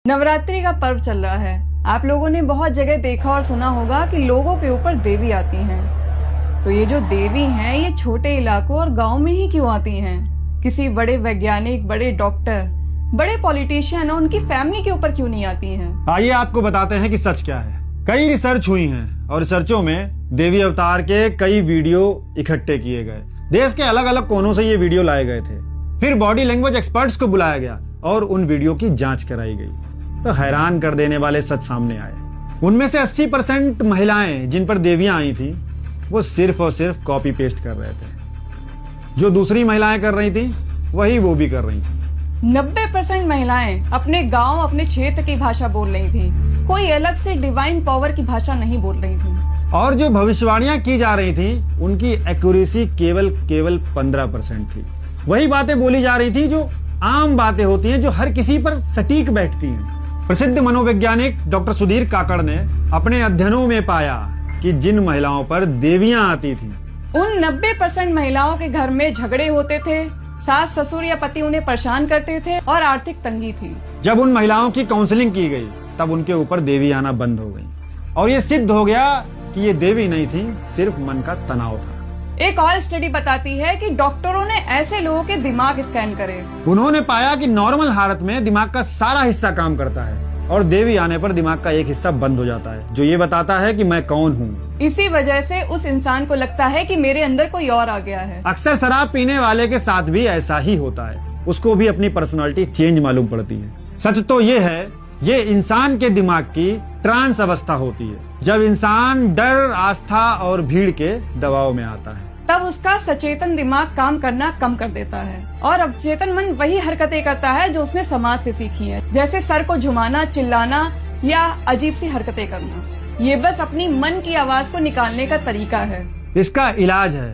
नवरात्रि का पर्व चल रहा है। आप लोगों ने बहुत जगह देखा और सुना होगा कि लोगों के ऊपर देवी आती हैं। तो ये जो देवी हैं ये छोटे इलाकों और गांव में ही क्यों आती हैं? किसी बड़े वैज्ञानिक, बड़े डॉक्टर, बड़े पॉलिटिशियन और उनकी फैमिली के ऊपर क्यों नहीं आती हैं? आइए आपको बताते हैं कि सच क्या है। कई रिसर्च हुई हैं और रिसर्चों में देवी अवतार के कई वीडियो इकट्ठे किए गए। देश के अलग अलग कोनों से ये वीडियो लाए गए थे। फिर बॉडी लैंग्वेज एक्सपर्ट्स को बुलाया गया और उन वीडियो की जांच कराई गई। तो हैरान कर देने वाले सच सामने आए। उनमें से 80% महिलाएं जिन पर देवियां आई थी वो सिर्फ और सिर्फ कॉपी पेस्ट कर रहे थे। जो दूसरी महिलाएं कर रही थी वही वो भी कर रही थी। 90% महिलाएं अपने गांव, अपने क्षेत्र की भाषा बोल रही थी। कोई अलग से डिवाइन पावर की भाषा नहीं बोल रही थी। और जो भविष्यवाणियां की जा रही थी उनकी एक्यूरेसी केवल 15% थी। वही बातें बोली जा रही थी जो आम बातें होती हैं, जो हर किसी पर सटीक बैठती हैं। प्रसिद्ध मनोवैज्ञानिक डॉक्टर सुधीर काकड़ ने अपने अध्ययनों में पाया कि जिन महिलाओं पर देवियां आती थी उन 90% महिलाओं के घर में झगड़े होते थे, सास ससुर या पति उन्हें परेशान करते थे और आर्थिक तंगी थी। जब उन महिलाओं की काउंसलिंग की गई तब उनके ऊपर देवी आना बंद हो गई और ये सिद्ध हो गया कि ये देवी नहीं थी, सिर्फ मन का तनाव था। एक और स्टडी बताती है कि डॉक्टरों ने ऐसे लोगों के दिमाग स्कैन करे। उन्होंने पाया कि नॉर्मल हालत में दिमाग का सारा हिस्सा काम करता है और देवी आने पर दिमाग का एक हिस्सा बंद हो जाता है, जो ये बताता है कि मैं कौन हूँ। इसी वजह से उस इंसान को लगता है कि मेरे अंदर कोई और आ गया है। अक्सर शराब पीने वाले के साथ भी ऐसा ही होता है। उसको भी अपनी पर्सनालिटी चेंज मालूम पड़ती है। सच तो ये है, ये इंसान के दिमाग की ट्रांस अवस्था होती है, जब इंसान डर, आस्था और भीड़ के दबाव में आता है। तब उसका सचेतन दिमाग काम करना कम कर देता है और अवचेतन मन वही हरकतें करता है जो उसने समाज से सीखी है, जैसे सर को झुमाना, चिल्लाना या अजीब सी हरकतें करना। ये बस अपनी मन की आवाज को निकालने का तरीका है। इसका इलाज है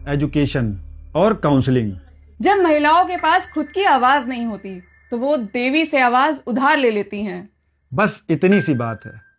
एजुकेशन और काउंसलिंग। जब महिलाओं के पास खुद की आवाज नहीं होती तो वो देवी से आवाज उधार ले लेती हैं। बस इतनी सी बात है।